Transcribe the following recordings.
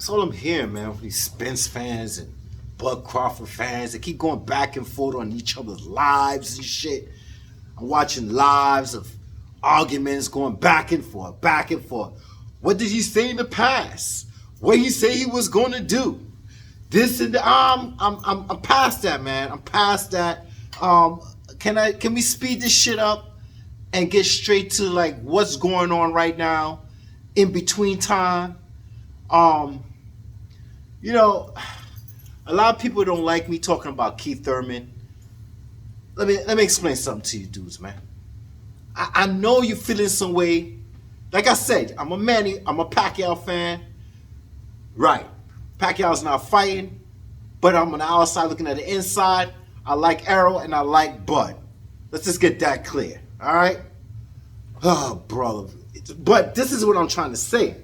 That's all I'm hearing, man, from these Spence fans and Bud Crawford fans. They keep going back and forth on each other's lives and shit. I'm watching lives of arguments going back and forth, back and forth. What did he say in the past? What did he say he was going to do? This and that. I'm past that, man. I'm past that. Can we speed this shit up and get straight to like what's going on right now in between time? You know, a lot of people don't like me talking about Keith Thurman. Let me explain something to you dudes, man. I know you're feeling some way. Like I said, I'm a Pacquiao fan. Right. Pacquiao's not fighting, but I'm on the outside looking at the inside. I like Errol and I like Bud. Let's just get that clear. All right? Oh, brother. But this is what I'm trying to say.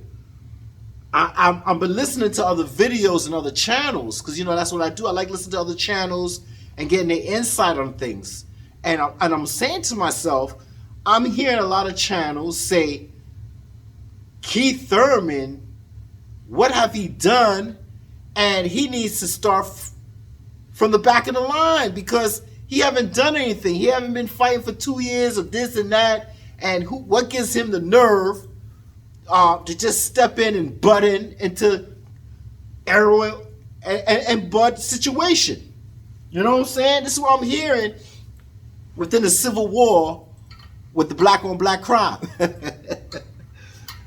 I've been listening to other videos and other channels because, you know, that's what I do. I like listening to other channels and getting their insight on things. And I'm saying to myself, I'm hearing a lot of channels say, Keith Thurman, what have he done? And he needs to start from the back of the line because he haven't done anything. He haven't been fighting for 2 years of this and that. And what gives him the nerve to just step in and butt into Errol and Bud's situation? You know what I'm saying? This is what I'm hearing within the Civil War with the black on black crime.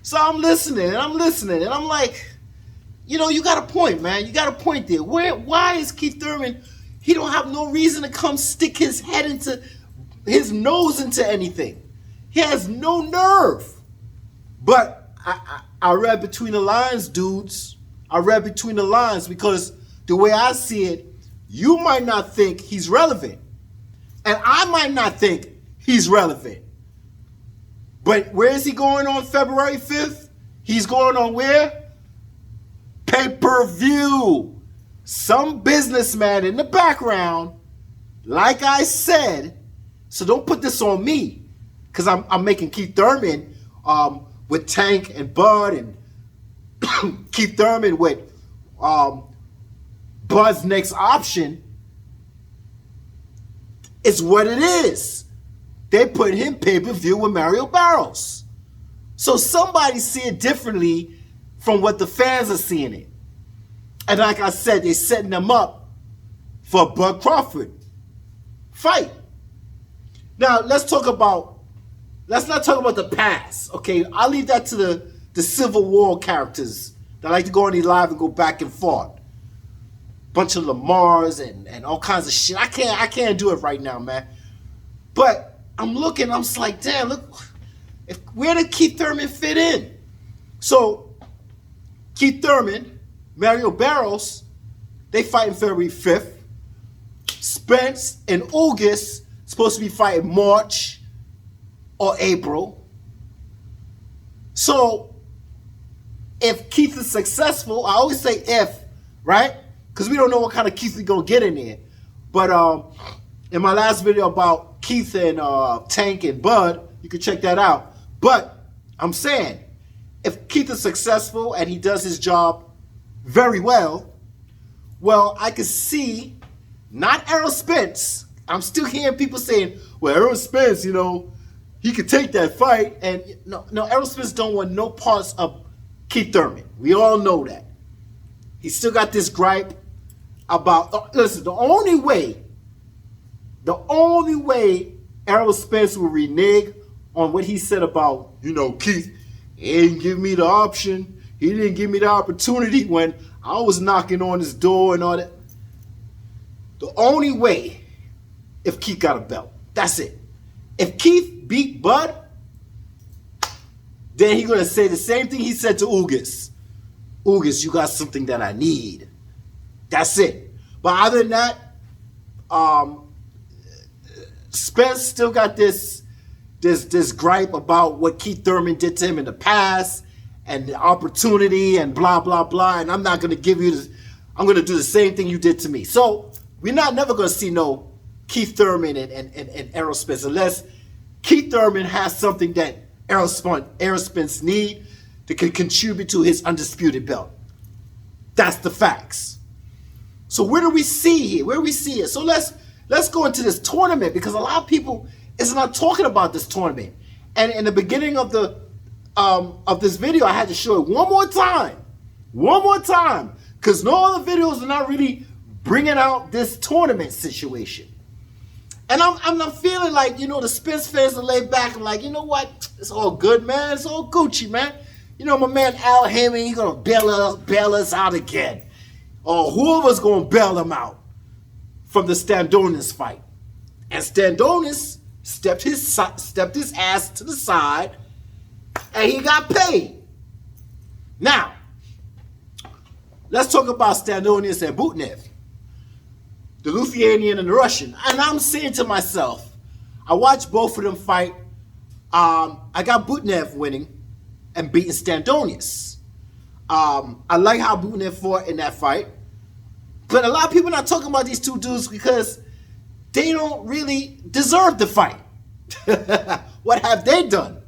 So I'm listening and I'm like, you know, you got a point, man. You got a point there. Why is Keith Thurman, he don't have no reason to come stick his nose into anything. He has no nerve. But I read between the lines, dudes. I read between the lines because the way I see it, you might not think he's relevant. And I might not think he's relevant. But where is he going on February 5th? He's going on where? Pay-per-view. Some businessman in the background, like I said, so don't put this on me, because I'm making Keith Thurman with Tank and Bud and Keith Thurman with Bud's next option. It's what it is. They put him pay-per-view with Mario Barros. So somebody see it differently from what the fans are seeing it. And like I said, they're setting them up for a Bud Crawford fight. Now, let's not talk about the past, okay? I'll leave that to the Civil War characters that like to go on these live and go back and forth. Bunch of Lamars and all kinds of shit. I can't do it right now, man. But I'm looking, I'm just like, damn, look, where did Keith Thurman fit in? So, Keith Thurman, Mario Barros, they fighting February 5th. Spence and Ugas supposed to be fighting March or April. So, if Keith is successful, I always say if, right? Because we don't know what kind of Keith we're going to get in there. But in my last video about Keith and Tank and Bud, you can check that out. But I'm saying, if Keith is successful and he does his job very well, I could see, not Errol Spence. I'm still hearing people saying, well, Errol Spence, you know, he could take that fight. And no, Errol Spence don't want no parts of Keith Thurman. We all know that. He still got this gripe about, listen, the only way Errol Spence will renege on what he said about, you know, Keith, he didn't give me the option. He didn't give me the opportunity when I was knocking on his door and all that. The only way, if Keith got a belt. That's it. If Keith beat Bud, then he's going to say the same thing he said to Ugas. Ugas, you got something that I need. That's it. But other than that, Spence still got this gripe about what Keith Thurman did to him in the past and the opportunity and blah, blah, blah. And I'm not going to give you this. I'm going to do the same thing you did to me. So we're never going to see no Keith Thurman and Errol Spence unless Keith Thurman has something that Errol Spence need to contribute to his undisputed belt. That's the facts. So where do we see here? Where do we see it? So let's go into this tournament, because a lot of people is not talking about this tournament. And in the beginning of this video, I had to show it one more time, because no other videos are not really bringing out this tournament situation. And I'm feeling like, the Spence fans are laid back. I'm like, you know what? It's all good, man. It's all Gucci, man. My man Al Hammond, he's going to bail us out again. Or whoever's going to bail him out from the Standonis fight. And Standonis stepped his ass to the side, and he got paid. Now, let's talk about Standonis and Butnev, the Lithuanian and the Russian. And I'm saying to myself, I watched both of them fight. I got Butnev winning and beating Standonis. I like how Butnev fought in that fight. But a lot of people are not talking about these two dudes because they don't really deserve the fight. What have they done?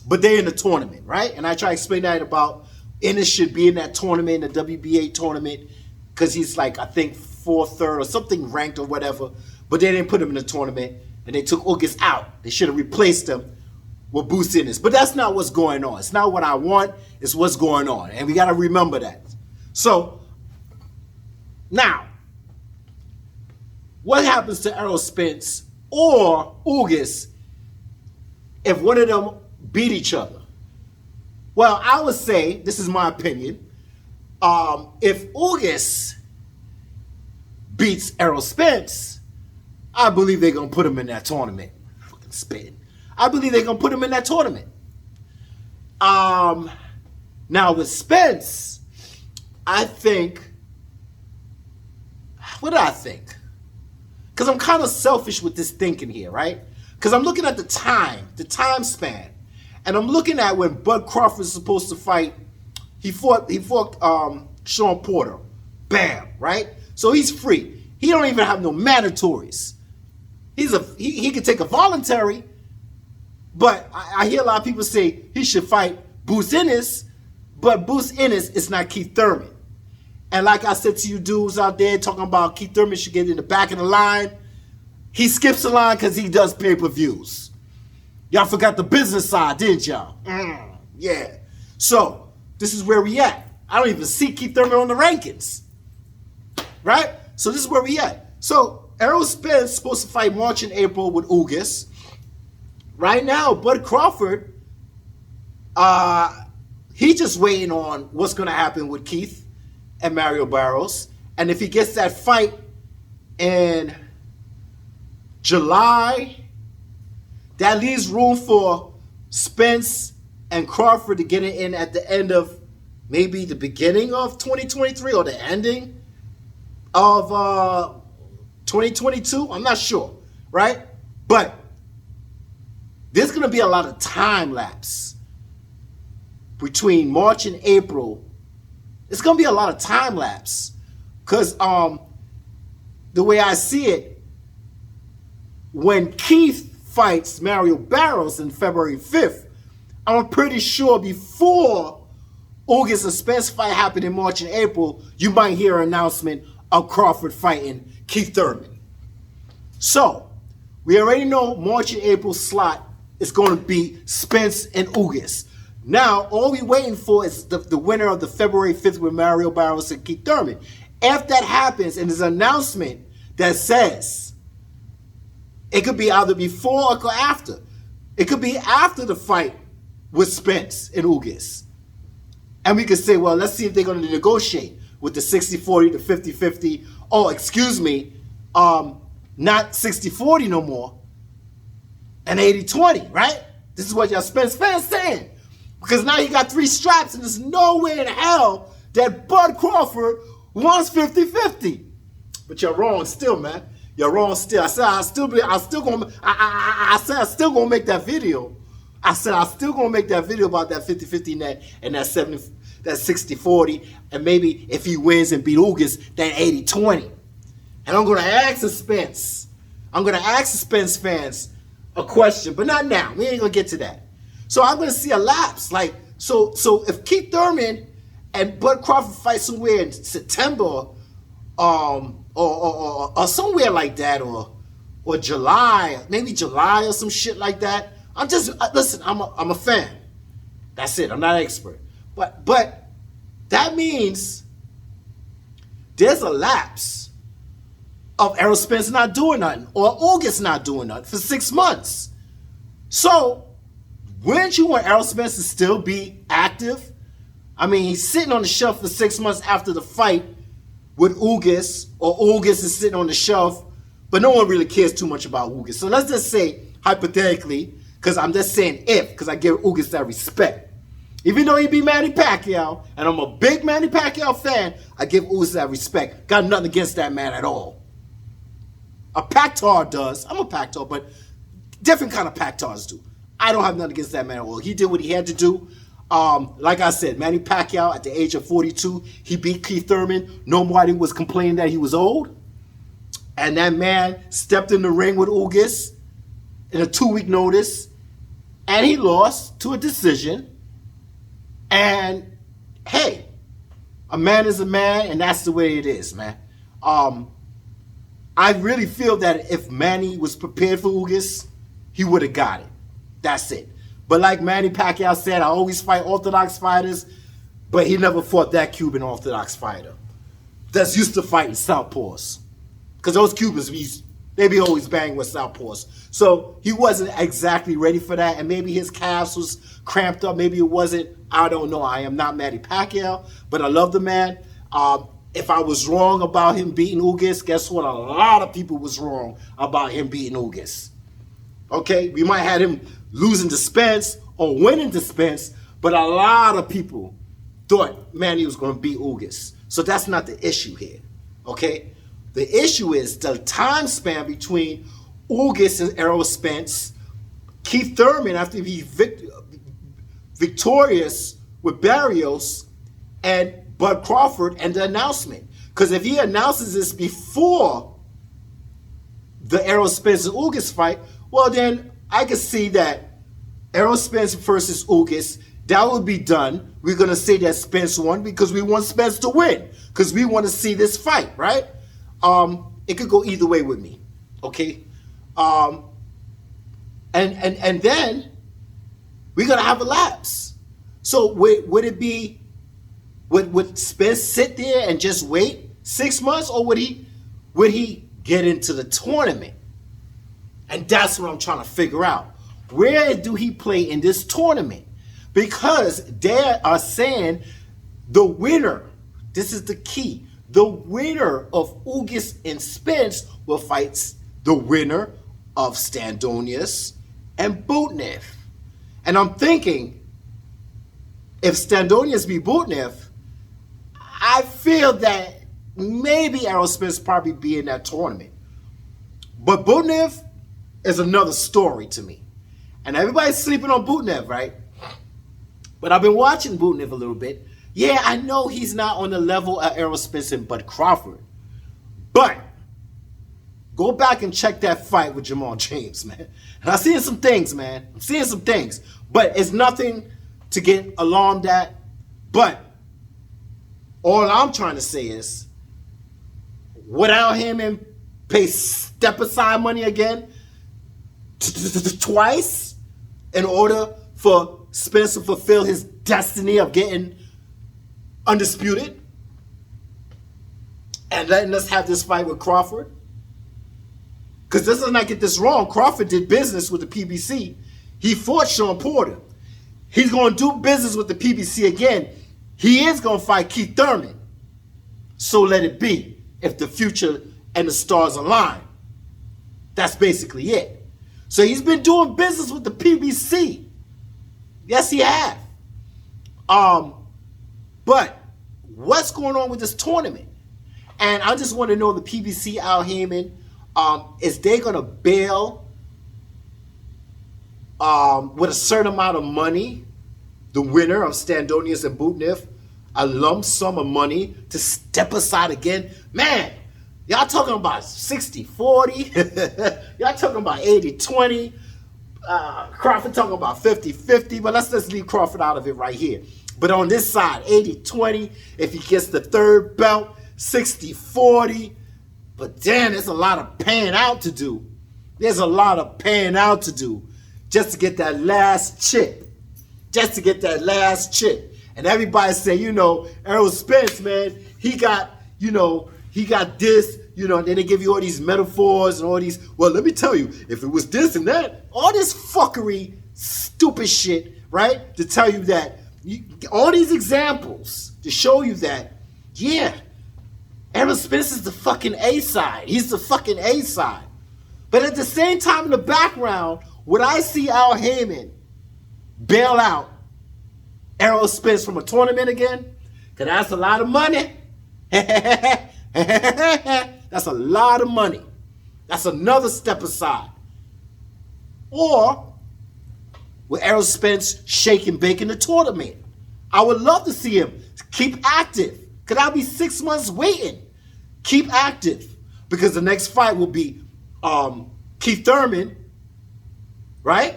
But they're in the tournament, right? And I try to explain that about Ennis should be in that tournament, the WBA tournament, because he's like, I think, 4th, 3rd, or something ranked or whatever. But they didn't put him in the tournament, and they took Ugas out. They should have replaced him with Bruce Ennis. But that's not what's going on. It's not what I want. It's what's going on. And we got to remember that. So, now, what happens to Errol Spence or Ugas if one of them beat each other? Well, I would say, this is my opinion, if Ugas beats Errol Spence, I believe they're going to put him in that tournament. Fucking spitting. I believe they're going to put him in that tournament. Now with Spence, I think, what do I think? Because I'm kind of selfish with this thinking here, right? Because I'm looking at the time span. And I'm looking at when Bud Crawford was supposed to fight. He fought Sean Porter. Bam, right? So he's free. He don't even have no mandatories. He could take a voluntary, but I hear a lot of people say he should fight Bruce Ennis, but Bruce Ennis is not Keith Thurman. And like I said to you dudes out there talking about Keith Thurman should get in the back of the line, he skips the line because he does pay-per-views. Y'all forgot the business side, didn't y'all? Yeah. So, this is where we at. I don't even see Keith Thurman on the rankings. Right? So, this is where we at. So, Errol Spence is supposed to fight March and April with Ugas. Right now, Bud Crawford, he's just waiting on what's going to happen with Keith and Mario Barros. And if he gets that fight in July, that leaves room for Spence and Crawford to get it in at the end of maybe the beginning of 2023 or the ending of 2022. I'm not sure, right? But there's going to be a lot of time lapse between March and April. It's going to be a lot of time lapse because the way I see it, when Keith fights Mario Barros in February 5th, I'm pretty sure before Ugas and Spence fight happen in March and April, you might hear an announcement of Crawford fighting Keith Thurman. So, we already know March and April slot is going to be Spence and Ugas. Now, all we're waiting for is the winner of the February 5th with Mario Barros and Keith Thurman. If that happens and there's an announcement that says, it could be either before or after. It could be after the fight with Spence and Ugas. And we could say, well, let's see if they're going to negotiate with the 60-40, the 50-50. Oh, excuse me, not 60-40 no more, and 80-20, right? This is what y'all Spence fans saying. Because now he got 3 straps, and there's no way in hell that Bud Crawford wants 50-50. But you're wrong still, man. You're wrong still. I said I'm still gonna make that video. I said I'm still gonna make that video about that 50-50 net and that 60-40, and maybe if he wins and beat Ugas, that 80-20. And I'm gonna ask the Spence. I'm gonna ask the Spence fans a question, but not now. We ain't gonna get to that. So I'm gonna see a lapse. Like so if Keith Thurman and Bud Crawford fights somewhere in September, or somewhere like that, or July, maybe July or some shit like that. I'm just listen. I'm a fan. That's it. I'm not an expert, but that means there's a lapse of Errol Spence not doing nothing or Ugas not doing nothing for 6 months. So wouldn't you want Errol Spence to still be active? I mean, he's sitting on the shelf for 6 months after the fight with Ugas, or Ugas is sitting on the shelf, but no one really cares too much about Ugas. So let's just say, hypothetically, because I'm just saying if, because I give Ugas that respect. Even though he beat Manny Pacquiao, and I'm a big Manny Pacquiao fan, I give Ugas that respect. Got nothing against that man at all. A Pactar does. I'm a Pactar, but different kind of Pactars do. I don't have nothing against that man at all. He did what he had to do. Like I said, Manny Pacquiao at the age of 42, he beat Keith Thurman. Nobody was complaining that he was old. And that man stepped in the ring with Ugas in a 2-week notice, and he lost to a decision. And hey, a man is a man, and that's the way it is, man. I really feel that if Manny was prepared for Ugas, he would have got it. That's it. But like Manny Pacquiao said, I always fight Orthodox fighters, but he never fought that Cuban Orthodox fighter that's used to fighting Southpaws. Because those Cubans, they be always banging with Southpaws. So he wasn't exactly ready for that, and maybe his calves was cramped up. Maybe it wasn't. I don't know. I am not Manny Pacquiao, but I love the man. If I was wrong about him beating Ugas, guess what? A lot of people was wrong about him beating Ugas. Okay? We might have him losing to Spence or winning to Spence, but a lot of people thought Manny was going to beat Ugas. So that's not the issue here. Okay? The issue is the time span between Ugas and Errol Spence, Keith Thurman after he victorious with Barrios, and Bud Crawford, and the announcement. Because if he announces this before the Errol Spence and Ugas fight, well then I can see that Errol Spence versus Ugas, that would be done. We're going to say that Spence won because we want Spence to win. Because we want to see this fight, right? It could go either way with me. Okay? And then we're going to have a lapse. So would it be, would Spence sit there and just wait 6 months, or would he get into the tournament? And that's what I'm trying to figure out. Where do he play in this tournament? Because they are saying the winner, this is the key, the winner of Ugas and Spence will fight the winner of Standonius and Butnev. And I'm thinking, if Standonius beat Butnev, I feel that maybe Errol Spence probably be in that tournament. But Butnev is another story to me. And everybody's sleeping on Butnev, right? But I've been watching Butnev a little bit. Yeah, I know he's not on the level of Errol Spence and Bud Crawford. But go back and check that fight with Jamal James, man. And I'm seeing some things, man. I'm seeing some things. But it's nothing to get alarmed at. But all I'm trying to say is, without him and pay step-aside money again twice in order for Spence to fulfill his destiny of getting undisputed and letting us have this fight with Crawford. Because let's not get this wrong. Crawford did business with the PBC. He fought Sean Porter. He's going to do business with the PBC again. He is going to fight Keith Thurman. So let it be, if the future and the stars align. That's basically it. So he's been doing business with the PBC. Yes, he has. But what's going on with this tournament? And I just want to know, the PBC, Al Heyman, is they going to bail with a certain amount of money, the winner of Standonius and Butnev, a lump sum of money to step aside again? Man, y'all talking about 60-40. Y'all talking about 80-20. Crawford talking about 50-50. But let's just leave Crawford out of it right here. But on this side, 80-20, if he gets the third belt, 60-40. But damn, there's a lot of paying out to do. There's a lot of paying out to do just to get that last chip. Just to get that last chip. And everybody say, Errol Spence, man, he got this, and then they give you all these metaphors and all these, well, let me tell you, if it was this and that, all this fuckery, stupid shit, right? To tell you that, all these examples to show you that, yeah, Errol Spence is the fucking A-side. He's the fucking A-side. But at the same time, in the background, when I see Al Heyman bail out Errol Spence from a tournament again, because that's a lot of money. That's a lot of money. That's another step aside. Or with Errol Spence shake and bake in the tournament. I would love to see him keep active. Could I be 6 months waiting? Keep active. Because the next fight will be Keith Thurman, right?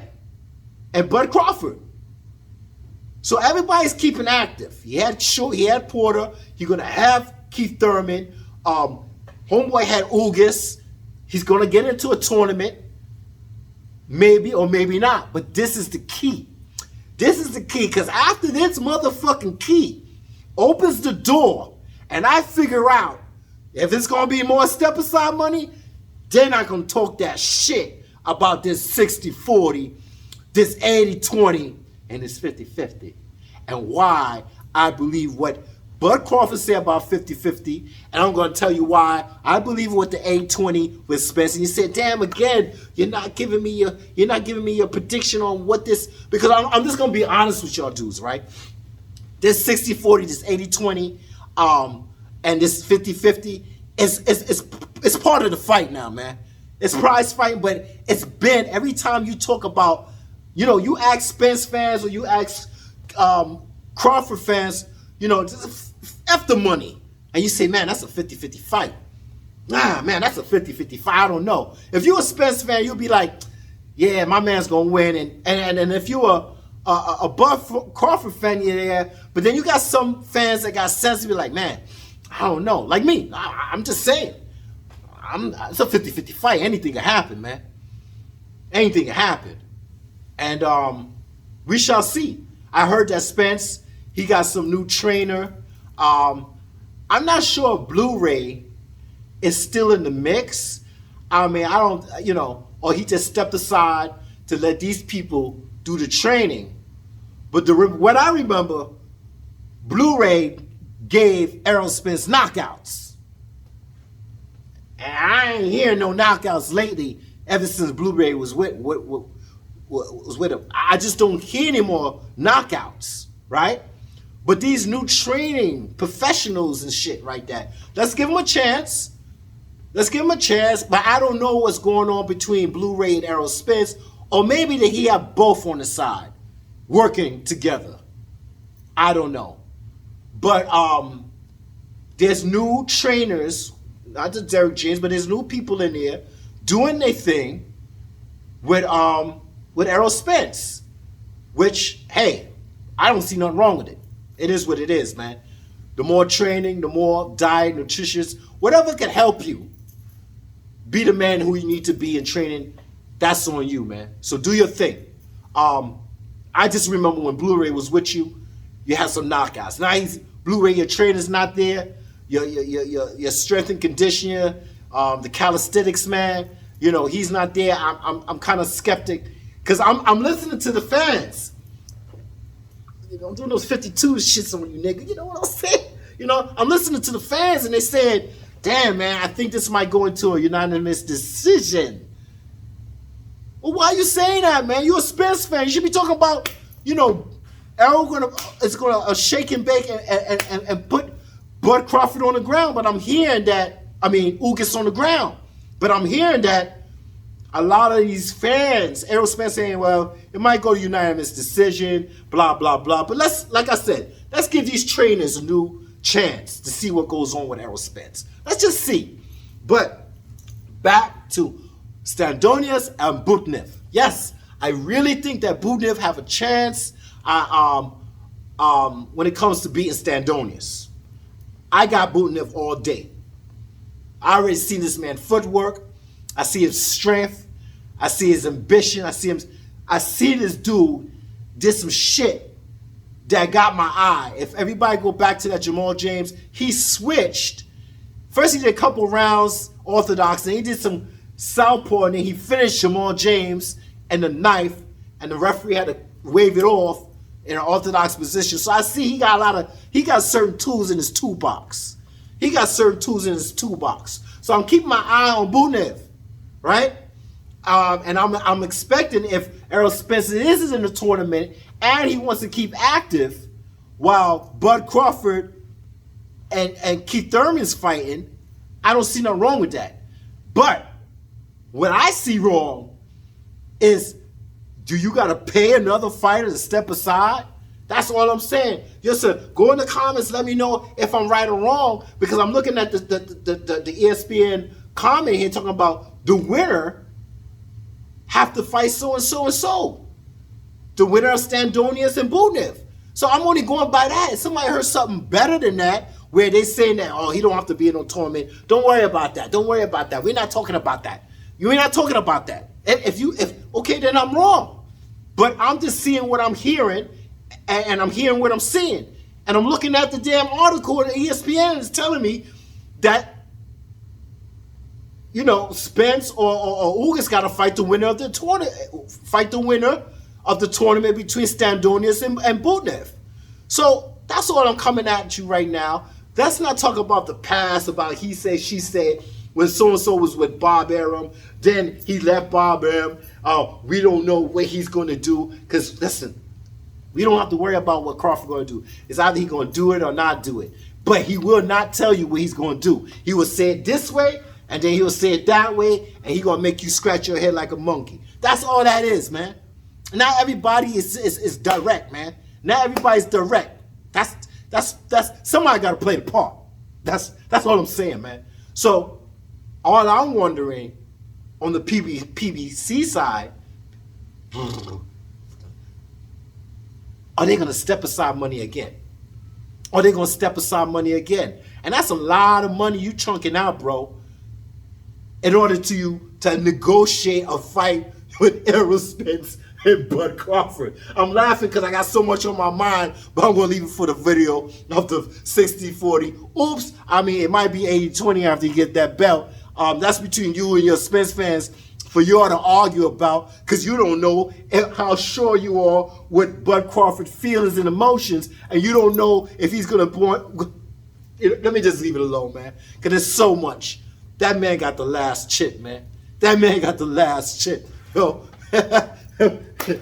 And Bud Crawford. So everybody's keeping active. He had Porter. You're gonna have Keith Thurman. Homeboy had Ugas. He's gonna get into a tournament, maybe or maybe not. But this is the key. This is the key, because after this motherfucking key opens the door, and I figure out if it's gonna be more step aside money, they're not gonna talk that shit about this 60-40, this 80-20. And it's 50-50. And why I believe what Bud Crawford said about 50-50, and I'm going to tell you why I believe what the 80-20 with Spence. And you said, damn, again, you're not giving me your prediction on what this, because I'm just going to be honest with y'all dudes, right? This 60-40, this 80-20, and this 50-50 it's part of the fight now, man. It's prize fighting, but it's been, every time you talk about, you ask Spence fans or you ask Crawford fans, just F the money. And you say, man, that's a 50-50 fight. Nah, man, that's a 50-50 fight. I don't know. If you're a Spence fan, you'll be like, yeah, my man's going to win. And if you're a Bud Crawford fan, yeah. But then you got some fans that got sense to be like, man, I don't know. Like me, I'm just saying. It's a 50-50 fight. Anything can happen, man. Anything can happen. And we shall see. I heard that Spence, he got some new trainer. I'm not sure if Blu-ray is still in the mix. I mean, I don't, or he just stepped aside to let these people do the training. But what I remember, Blu-ray gave Errol Spence knockouts. And I ain't hearing no knockouts lately ever since Blu-ray was with him. I just don't hear any more knockouts, right? But these new training professionals and shit like that, let's give them a chance. Let's give him a chance, but I don't know what's going on between Blu-ray and Errol Spence, or maybe that he have both on the side working together. I don't know. But there's new trainers, not the Derek James, but there's new people in there doing their thing with Errol Spence, which, hey, I don't see nothing wrong with it. It is what it is, man. The more training, the more diet, nutritious, whatever can help you be the man who you need to be in training, that's on you, man. So do your thing. I just remember when Blu-ray was with you, you had some knockouts. Now Blu-ray, your trainer's not there. Your strength and conditioner, the calisthenics man, he's not there. I'm kind of skeptic because I'm listening to the fans. I'm doing those 52 shits on you, nigga. You know what I'm saying? I'm listening to the fans and they said, damn, man, I think this might go into a unanimous decision. Well, why are you saying that, man? You're a Spence fan. You should be talking about, Errol is gonna shake and bake and put Bud Crawford on the ground. But I'm hearing that, Ugas on the ground. But I'm hearing that a lot of these fans, Errol Spence saying, well, it might go to unanimous decision, blah, blah, blah. But like I said, let's give these trainers a new chance to see what goes on with Errol Spence. Let's just see. But back to Standonius and Bubnev. Yes, I really think that Bubnev have a chance. when it comes to beating Standonius. I got Butanev all day. I already seen this man footwork. I see his strength. I see his ambition. I see this dude did some shit that got my eye. If everybody go back to that Jamal James, he switched. First he did a couple rounds orthodox, then he did some southpaw, and then he finished Jamal James and the knife, and the referee had to wave it off in an orthodox position. So I see he got certain tools in his toolbox. So I'm keeping my eye on Butanev, right? And I'm expecting if Errol Spence is in the tournament and he wants to keep active while Bud Crawford and Keith Thurman's fighting, I don't see nothing wrong with that. But what I see wrong is, do you got to pay another fighter to step aside? That's all I'm saying. Just go in the comments, let me know if I'm right or wrong, because I'm looking at the ESPN comment here talking about the winner have to fight so and so and so. The winner of Standonius and Butanev. So I'm only going by that. If somebody heard something better than that, where they saying that, oh, he don't have to be in no tournament. Don't worry about that. We're not talking about that. You're not talking about that. Okay, then I'm wrong. But I'm just seeing what I'm hearing, and I'm hearing what I'm seeing. And I'm looking at the damn article that ESPN is telling me that, Spence or Ugas got to fight the winner of the tournament. Fight the winner of the tournament between Standonius and Butanev. So that's all I'm coming at you right now. Let's not talk about the past, about he said, she said, when so-and-so was with Bob Arum, then he left Bob Arum. We don't know what he's going to do. Because, listen, we don't have to worry about what Crawford going to do. It's either he's going to do it or not do it. But he will not tell you what he's going to do. He will say it this way, and then he'll say it that way, and he's going to make you scratch your head like a monkey. That's all that is, man. Not everybody is direct, man. Not everybody's direct. That's somebody got to play the part. That's all I'm saying, man. So all I'm wondering on the PBC side, are they going to step aside money again? And that's a lot of money you chunking out, bro, in order to negotiate a fight with Errol Spence and Bud Crawford. I'm laughing because I got so much on my mind, but I'm going to leave it for the video of the 60-40. Oops, it might be 80-20 after you get that belt. That's between you and your Spence fans for y'all to argue about, because you don't know how sure you are what Bud Crawford's feelings and emotions, and you don't know if he's going to... Let me just leave it alone, man, because there's so much. That man got the last chip, man. Yo,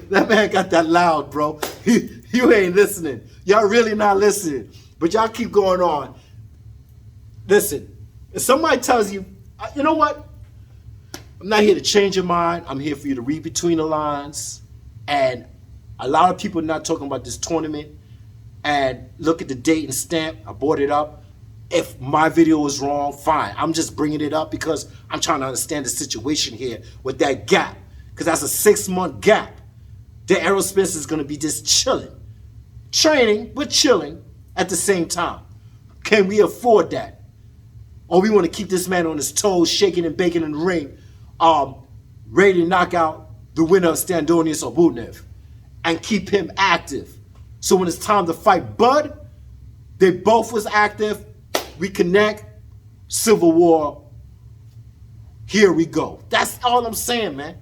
that man got that loud, bro. You ain't listening. Y'all really not listening. But y'all keep going on. Listen, if somebody tells you, you know what? I'm not here to change your mind. I'm here for you to read between the lines. And a lot of people are not talking about this tournament. And look at the date and stamp. I brought it up. If my video was wrong, fine. I'm just bringing it up because I'm trying to understand the situation here with that gap. Because that's a 6-month gap. The Errol Spence is going to be just chilling. Training, but chilling at the same time. Can we afford that? Or we want to keep this man on his toes, shaking and baking in the ring, ready to knock out the winner of Standonius or Butanev and keep him active. So when it's time to fight Bud, they both was active. We connect. Civil War. Here we go. That's all I'm saying, man.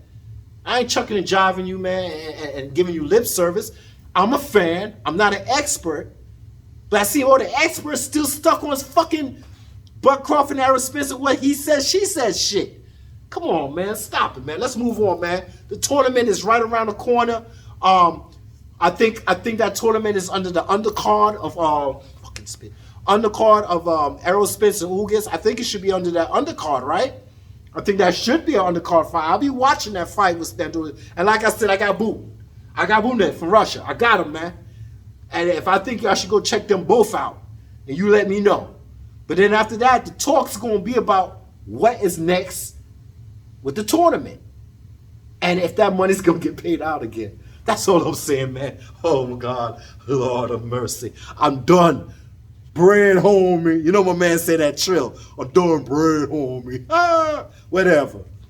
I ain't chucking and jiving you, man, and giving you lip service. I'm a fan. I'm not an expert. But I see all the experts still stuck on his fucking Bud Crawford and Errol Spence and what he says, she says shit. Come on, man. Stop it, man. Let's move on, man. The tournament is right around the corner. I think that tournament is under the undercard of Errol Spence and Ugas. I think it should be under that undercard, right? I think that should be an undercard fight. I'll be watching that fight with Standonius. And like I said, I got Butanev from Russia. I got him, man. And if I think I should go check them both out, and you let me know. But then after that, the talk's going to be about what is next with the tournament. And if that money's going to get paid out again. That's all I'm saying, man. Oh my God, Lord of mercy. I'm done. Bread, homie. You know my man say that trill. I'm done bread, homie. Ah, whatever.